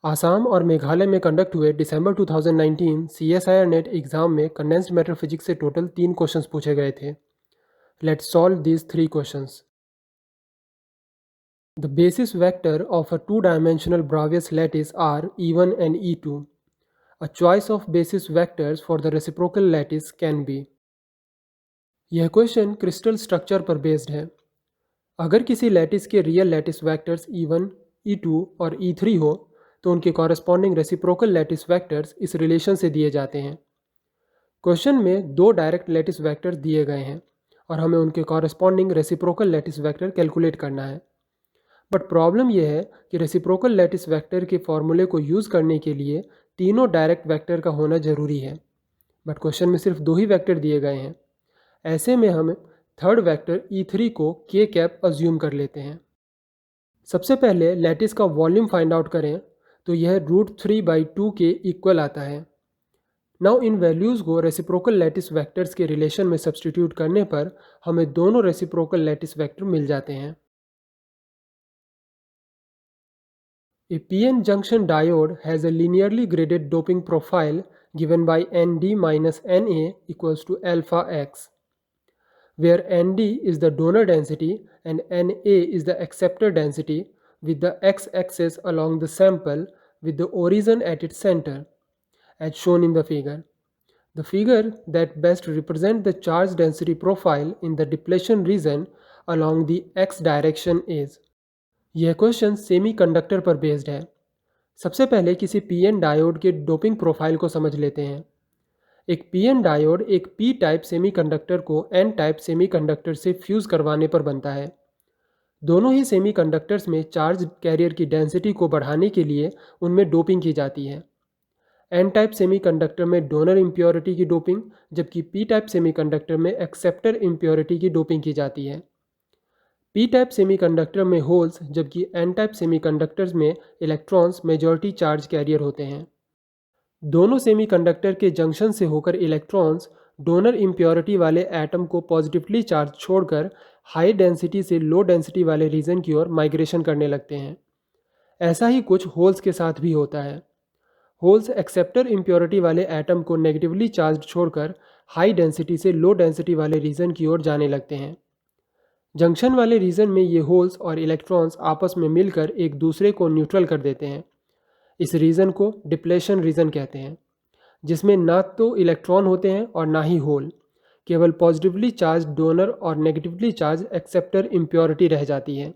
आसाम और मेघालय में कंडक्ट हुए दिसंबर 2019 CSIR नेट एग्जाम में कंडेंस्ड मैटर फिजिक्स से टोटल 3 क्वेश्चंस पूछे गए थे। Let's solve these 3 questions. The basis vector of a two dimensional Bravais lattice are E1 and E2. A choice of basis vectors for the reciprocal lattice can be। यह question crystal structure पर based है। अगर किसी lattice के real lattice vectors E1, E2 और E3 हो तो उनके कॉरस्पॉन्डिंग रेसिप्रोकल लैटिस वेक्टर्स इस रिलेशन से दिए जाते हैं। क्वेश्चन में दो डायरेक्ट लैटिस वेक्टर्स दिए गए हैं और हमें उनके corresponding reciprocal lattice vector calculate करना है। बट प्रॉब्लम यह है कि रेसिप्रोकल लैटिस वेक्टर के फॉर्मूले को यूज़ करने के लिए तीनों डायरेक्ट वेक्टर का होना ज़रूरी है। बट क्वेश्चन में सिर्फ दो ही वेक्टर दिए गए हैं। ऐसे में हम थर्ड वेक्टर E3 को k कैप अज्यूम कर लेते हैं। सबसे पहले लैटिस का वॉल्यूम फाइंड आउट करें तो यह √3/2 के इक्वल आता है। नाउ इन वैल्यूज़ को रेसिप्रोकल लैटिस वेक्टर्स के रिलेशन में सब्सटीट्यूट करने पर हमें दोनों रेसिप्रोकल लैटिस वेक्टर मिल जाते हैं। A PN junction diode has a linearly graded doping profile given by ND-NA equals to alpha x, where ND is the donor density and NA is the acceptor density with the x-axis along the sample with the origin at its center, as shown in the figure. The figure that best represents the charge density profile in the depletion region along the x direction is। यह question semiconductor पर based है। सबसे पहले किसी PN diode के doping profile को समझ लेते हैं। एक पीएन डायोड एक पी टाइप सेमीकंडक्टर को एन टाइप सेमीकंडक्टर से फ्यूज करवाने पर बनता है। दोनों ही सेमीकंडक्टर्स में चार्ज कैरियर की डेंसिटी को बढ़ाने के लिए उनमें डोपिंग की जाती है। एन टाइप सेमीकंडक्टर में डोनर इम्प्योरिटी की डोपिंग जबकि पी टाइप सेमीकंडक्टर में एक्सेप्टर इम्प्योरिटी की डोपिंग की जाती है। पी टाइप सेमीकंडक्टर में होल्स जबकि एन टाइप सेमीकंडक्टर्स में इलेक्ट्रॉन्स मेजॉरिटी चार्ज कैरियर होते हैं। दोनों सेमीकंडक्टर के जंक्शन से होकर इलेक्ट्रॉन्स डोनर इम्प्योरिटी वाले एटम को पॉजिटिवली चार्ज छोड़कर हाई डेंसिटी से लो डेंसिटी वाले रीजन की ओर माइग्रेशन करने लगते हैं। ऐसा ही कुछ होल्स के साथ भी होता है। होल्स एक्सेप्टर इम्प्योरिटी वाले एटम को नेगेटिवली चार्ज छोड़कर हाई डेंसिटी से लो डेंसिटी वाले रीजन की ओर जाने लगते हैं। जंक्शन वाले रीजन में ये होल्स और इलेक्ट्रॉन्स आपस में मिलकर एक दूसरे को न्यूट्रल कर देते हैं। इस रीजन को डिप्लेशन रीजन कहते हैं, जिसमें ना तो इलेक्ट्रॉन होते हैं और ना ही होल, केवल पॉजिटिवली चार्ज डोनर और नेगेटिवली चार्ज एक्सेप्टर इम्प्योरिटी रह जाती है।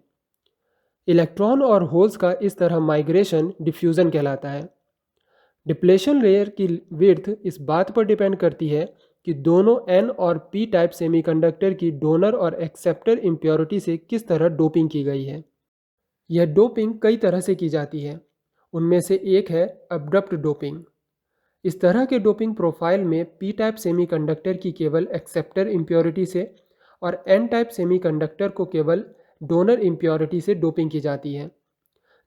इलेक्ट्रॉन और होल्स का इस तरह माइग्रेशन डिफ्यूज़न कहलाता है। डिप्लेशन लेयर की विड्थ इस बात पर डिपेंड करती है कि दोनों एन और पी टाइप सेमीकंडक्टर की डोनर और एक्सेप्टर इम्प्योरिटी से किस तरह डोपिंग की गई है। यह डोपिंग कई तरह से की जाती है। उनमें से एक है अब्रप्ट डोपिंग। इस तरह के डोपिंग प्रोफाइल में पी टाइप सेमीकंडक्टर की केवल एक्सेप्टर इम्प्योरिटी से और एन टाइप सेमीकंडक्टर को केवल डोनर इम्प्योरिटी से डोपिंग की जाती है,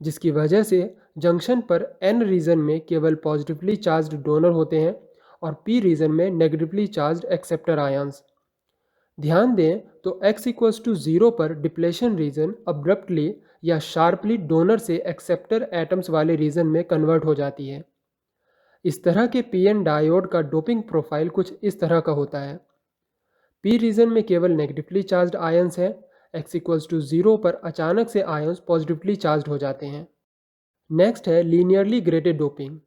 जिसकी वजह से जंक्शन पर एन रीजन में केवल पॉजिटिवली चार्ज्ड डोनर होते हैं और पी रीजन में नेगेटिवली चार्ज्ड एक्सेप्टर आयंस। ध्यान दें तो x=0 पर डिप्लेशन रीजन अब्रप्टली या शार्पली डोनर से एक्सेप्टर एटम्स वाले रीजन में कन्वर्ट हो जाती है। इस तरह के पीएन डायोड का डोपिंग प्रोफाइल कुछ इस तरह का होता है। पी रीजन में केवल नेगेटिवली चार्ज्ड आयंस हैं। x=0 पर अचानक से आयंस पॉजिटिवली चार्ज्ड हो जाते हैं। नेक्स्ट है लीनियरली ग्रेडेड डोपिंग।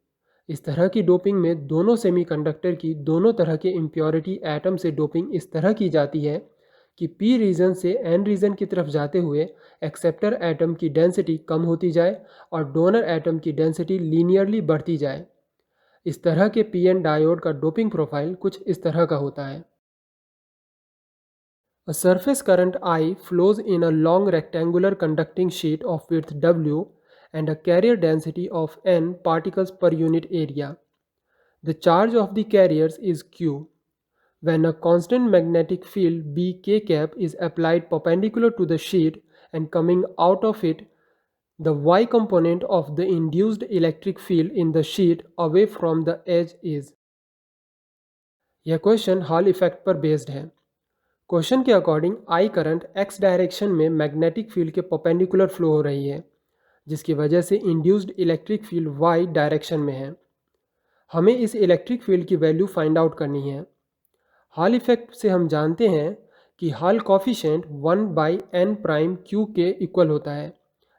इस तरह की डोपिंग में दोनों सेमीकंडक्टर की दोनों तरह के इम्प्योरिटी एटम से डोपिंग इस तरह की जाती है कि पी रीजन से एन रीजन की तरफ जाते हुए एक्सेप्टर एटम की डेंसिटी कम होती जाए और डोनर एटम की डेंसिटी लीनियरली बढ़ती जाए। इस तरह के पीएन डायोड का डोपिंग प्रोफाइल कुछ इस तरह का होता है। A surface current I flows in a long rectangular conducting sheet of width W and a carrier density of n particles per unit area. The charge of the carriers is Q. When a constant magnetic field Bk cap is applied perpendicular to the sheet and coming out of it, the y component of the induced electric field in the sheet away from the edge is। यह question Hall effect पर based है। Question के according I current x direction में magnetic field के perpendicular flow हो रही है, जिसकी वजह से induced electric field y direction में है। हमें इस इलेक्ट्रिक फील्ड की वैल्यू फाइंड आउट करनी है। हॉल इफेक्ट से हम जानते हैं कि Hall coefficient 1/n prime q के इक्वल होता है,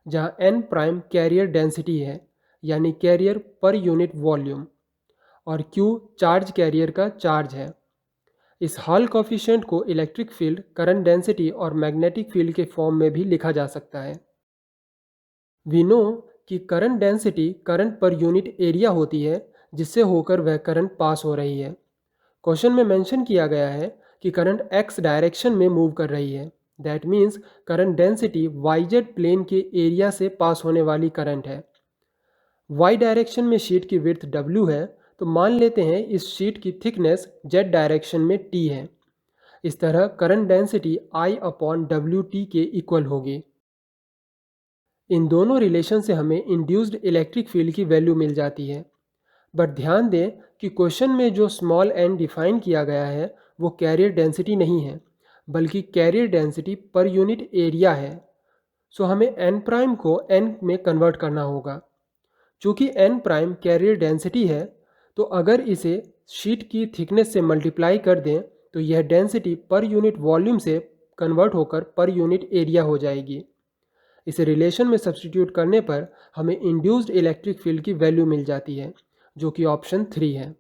जहाँ n प्राइम कैरियर डेंसिटी है, यानी कैरियर पर यूनिट वॉल्यूम, और q चार्ज कैरियर का चार्ज है। इस हॉल कॉफिशिएंट को इलेक्ट्रिक फील्ड, करंट डेंसिटी और मैग्नेटिक फील्ड के फॉर्म में भी लिखा जा सकता है। वी नो कि करंट डेंसिटी करंट पर यूनिट एरिया होती है जिससे होकर वह करंट पास हो रही है। क्वेश्चन में मेंशन किया गया है कि करंट x डायरेक्शन में मूव कर रही है। That means current density yz plane के एरिया से पास होने वाली करंट है। y डायरेक्शन में शीट की विड्थ w है, तो मान लेते हैं इस शीट की थिकनेस z डायरेक्शन में t है। इस तरह करंट डेंसिटी I/WT के इक्वल होगी। इन दोनों रिलेशन से हमें इंड्यूस्ड इलेक्ट्रिक फील्ड की वैल्यू मिल जाती है। बट ध्यान दें कि क्वेश्चन में जो स्मॉल n डिफाइन किया गया है वो कैरियर डेंसिटी नहीं है, बल्कि carrier density per unit area है। सो हमें n प्राइम को n में कन्वर्ट करना होगा। चूँकि n प्राइम कैरियर डेंसिटी है, तो अगर इसे शीट की थिकनेस से मल्टीप्लाई कर दें तो यह डेंसिटी पर यूनिट वॉल्यूम से कन्वर्ट होकर पर यूनिट एरिया हो जाएगी। इसे रिलेशन में सब्स्टिट्यूट करने पर हमें इंड्यूस्ड इलेक्ट्रिक फील्ड की वैल्यू मिल जाती है, जो कि ऑप्शन 3 है।